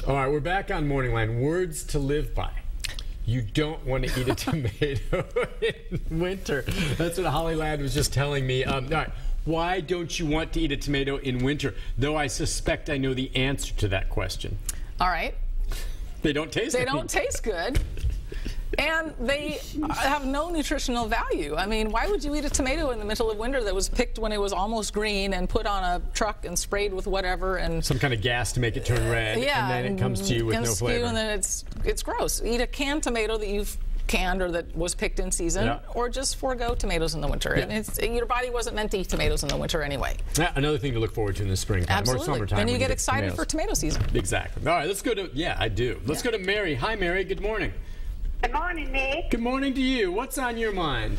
All right, we're back on Morning Line. Words to live by. You don't want to eat a tomato in winter. That's what Holly Ladd was just telling me. All right, why don't you want to eat a tomato in winter? Though I suspect I know the answer to that question. All right. They don't taste good. They don't taste good. And they have no nutritional value. I mean, why would you eat a tomato in the middle of winter that was picked when it was almost green and put on a truck and sprayed with whatever and some kind of gas to make it turn red, yeah, and then it comes to you with no flavor. And then it's gross. Eat a canned tomato that you've canned or that was picked in season, yeah. or just forego tomatoes in the winter. Yeah. And your body wasn't meant to eat tomatoes in the winter anyway. Yeah, another thing to look forward to in the springtime Absolutely. or summertime. Then you get excited for tomato season. Exactly. All right, let's go to, yeah, I do. Let's go to Mary. Hi, Mary. Good morning. Good morning, Nick. Good morning to you. What's on your mind?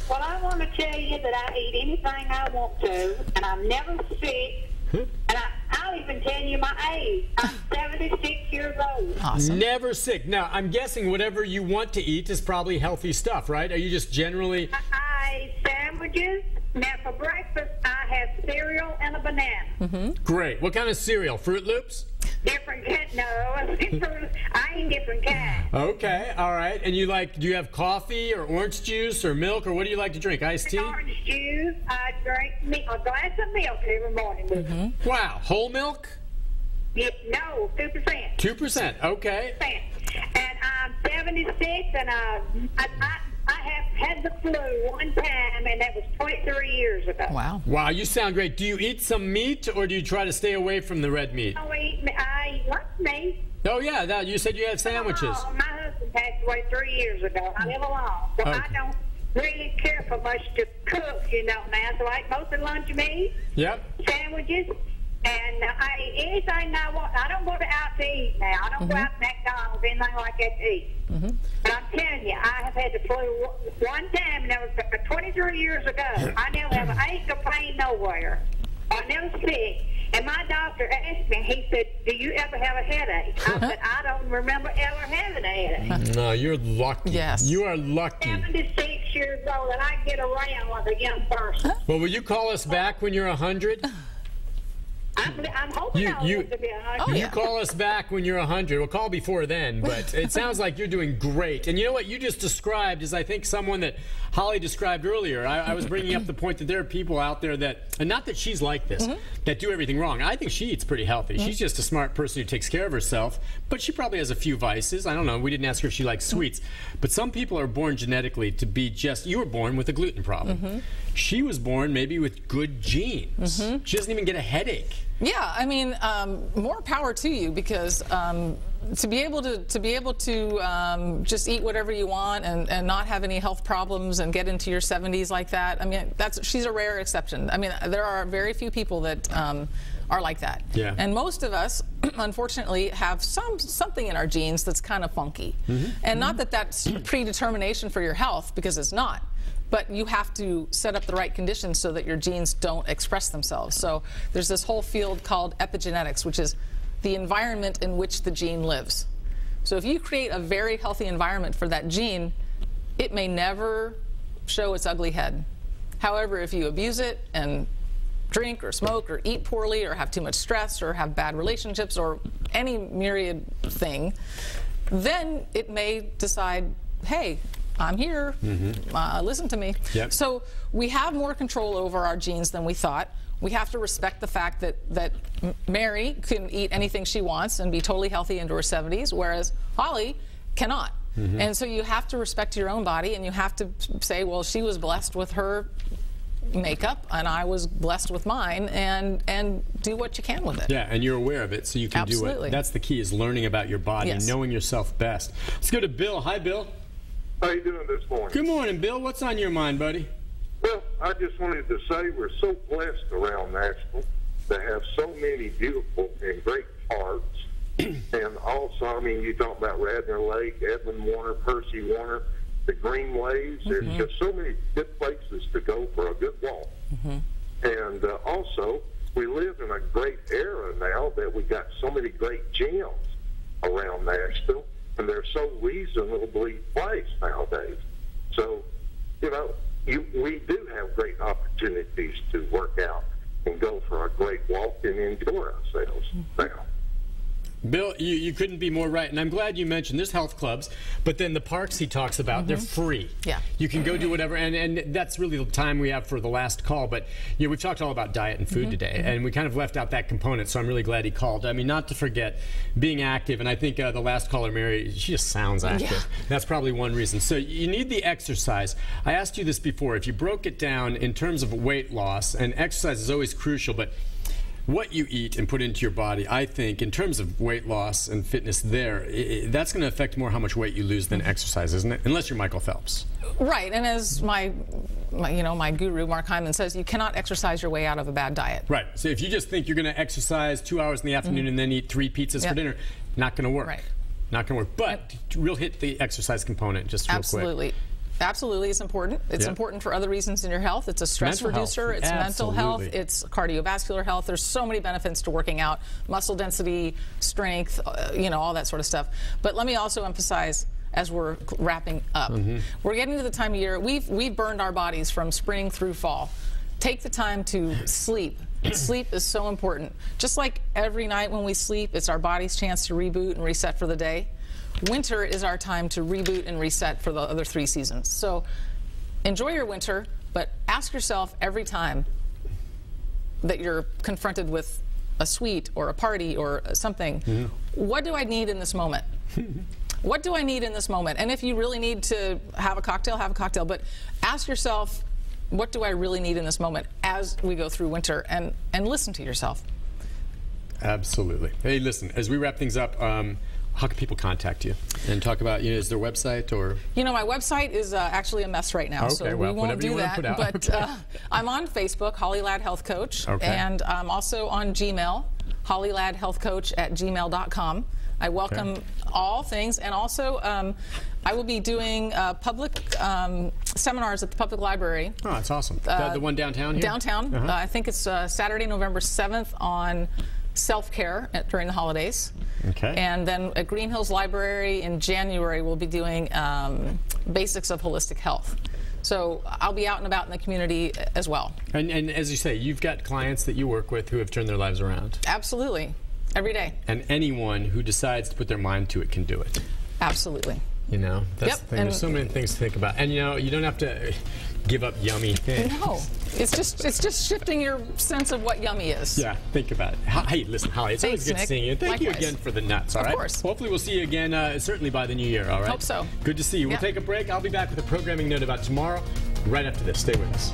Well, I want to tell you that I eat anything I want to, and I'm never sick. And I'll even tell you my age. I'm 76 years old. Awesome. Never sick. Now, I'm guessing whatever you want to eat is probably healthy stuff, right? Are you just generally... I eat sandwiches. Now, for breakfast, I have cereal and a banana. Mm-hmm. Great. What kind of cereal? Fruit Loops? Different kind. No, I eat different kinds. Okay, all right. And you like, do you have coffee or orange juice or milk, or what do you like to drink? Iced tea? Orange juice. I drink a glass of milk every morning. Mm-hmm. Wow. Whole milk? Yeah, no, 2%. 2%. Okay. And I'm 76, and I have had the flu one time, and that was 23 years ago. Wow. Wow, you sound great. Do you eat some meat, or do you try to stay away from the red meat? I like meat. Oh, yeah, you said you had sandwiches. Oh, my husband passed away 3 years ago. I live alone, so Okay. I don't really care for much to cook, you know, now. So I eat mostly lunch meat, Yep. sandwiches, and I eat anything I want. I don't go out to eat now. I don't go out to McDonald's, anything like that to eat. But I'm telling you, I have had the flu one time, and that was 23 years ago. I never have an ache or pain nowhere. I never sick. And my doctor asked me, he said, do you ever have a headache? I said, I don't remember ever having a headache. No, you're lucky. Yes. You are lucky. 76 years old, and I get around like a young person. Well, will you call us back when you're 100? I'm hoping I'll live to be 100. You call us back when you're 100. We'll call before then, but it sounds like you're doing great. And you know what you just described is, I think, someone that Holly described earlier. I was bringing up the point that there are people out there that, and not that she's like this, that do everything wrong. I think she eats pretty healthy. She's just a smart person who takes care of herself, but she probably has a few vices. I don't know. We didn't ask her if she likes sweets. But some people are born genetically to be just, you were born with a gluten problem. She was born maybe with good genes. She doesn't even get a headache. Yeah, I mean, more power to you, because to be able to just eat whatever you want and not have any health problems and get into your 70s like that. I mean, she's a rare exception. I mean, there are very few people that are like that. Yeah. And most of us, unfortunately, have something in our genes that's kind of funky. And not that that's predetermination for your health, because it's not. But you have to set up the right conditions so that your genes don't express themselves. So there's this whole field called epigenetics, which is the environment in which the gene lives. So if you create a very healthy environment for that gene, it may never show its ugly head. However, if you abuse it and drink or smoke or eat poorly or have too much stress or have bad relationships or any myriad thing, then it may decide, hey, I'm here, listen to me. Yep. So we have more control over our genes than we thought. We have to respect the fact that Mary can eat anything she wants and be totally healthy into her 70s, whereas Holly cannot. And so you have to respect your own body, and you have to say, well, she was blessed with her makeup and I was blessed with mine, and do what you can with it. Yeah, and you're aware of it, so you can do it. That's the key, is learning about your body, knowing yourself best. Let's go to Bill. Hi, Bill. How you doing this morning? Good morning, Bill. What's on your mind, buddy? Well, I just wanted to say we're so blessed around Nashville to have so many beautiful and great parks. And also, I mean, you talk about Radnor Lake, Edmund Warner, Percy Warner, the Greenways. There's just so many good places to go for a good walk. And also, we live in a great era now that we got so many great gyms around Nashville. And they're so reasonably priced nowadays. So, you know, we do have great opportunities to work out and go for a great walk and enjoy ourselves now. Bill, you couldn't be more right, and I'm glad you mentioned there's health clubs, but then the parks he talks about, they're free. Yeah. You can go do whatever, and that's really the time we have for the last call, but we've talked all about diet and food today, and we kind of left out that component, so I'm really glad he called. I mean, not to forget being active, and I think the last caller, Mary, she just sounds active. Yeah. That's probably one reason. So you need the exercise. I asked you this before. If you broke it down in terms of weight loss, and exercise is always crucial, but what you eat and put into your body, I think, in terms of weight loss and fitness there, that's going to affect more how much weight you lose than exercise, isn't it? Unless you're Michael Phelps. Right, and as my guru, Mark Hyman, says, you cannot exercise your way out of a bad diet. Right, so if you just think you're going to exercise 2 hours in the afternoon and then eat 3 pizzas for dinner, not going to work. Right. Not going to work. But we'll hit the exercise component just real quick. Absolutely. Absolutely, it's important. It's important for other reasons in your health. It's a stress reducer. It's mental health. It's cardiovascular health. There's so many benefits to working out. Muscle density, strength, all that sort of stuff. But let me also emphasize, as we're wrapping up, we're getting to the time of year, we've burned our bodies from spring through fall. Take the time to sleep. Sleep is so important. Just like every night when we sleep, it's our body's chance to reboot and reset for the day. Winter is our time to reboot and reset for the other 3 seasons. So enjoy your winter, but ask yourself every time that you're confronted with a sweet or a party or something, what do I need in this moment? What do I need in this moment? And if you really need to have a cocktail, have a cocktail. But ask yourself, what do I really need in this moment as we go through winter? And listen to yourself. Absolutely. Hey, listen, as we wrap things up, how can people contact you and talk about, is there a website or? My website is actually a mess right now, so we won't do that. But I'm on Facebook, Holly Ladd Health Coach, and I'm also on Gmail, hollyladdhealthcoach@gmail.com. I welcome all things, and also I will be doing public seminars at the public library. Oh, that's awesome. The one downtown here? Downtown. I think it's Saturday, November 7th on self-care during the holidays. Okay. And then at Green Hills Library in January, we'll be doing basics of holistic health. So I'll be out and about in the community as well. And as you say, you've got clients that you work with who have turned their lives around. Absolutely. Every day. And anyone who decides to put their mind to it can do it. Absolutely. That's the thing. There's so many things to think about. And you don't have to give up yummy things. No. It's just shifting your sense of what yummy is. Yeah, think about it. Hey, listen, Holly, it's always good seeing you. Thank you again for the nuts, all right? Of course. Hopefully we'll see you again, certainly by the new year, all right? Hope so. Good to see you. We'll take a break. I'll be back with a programming note about tomorrow right after this. Stay with us.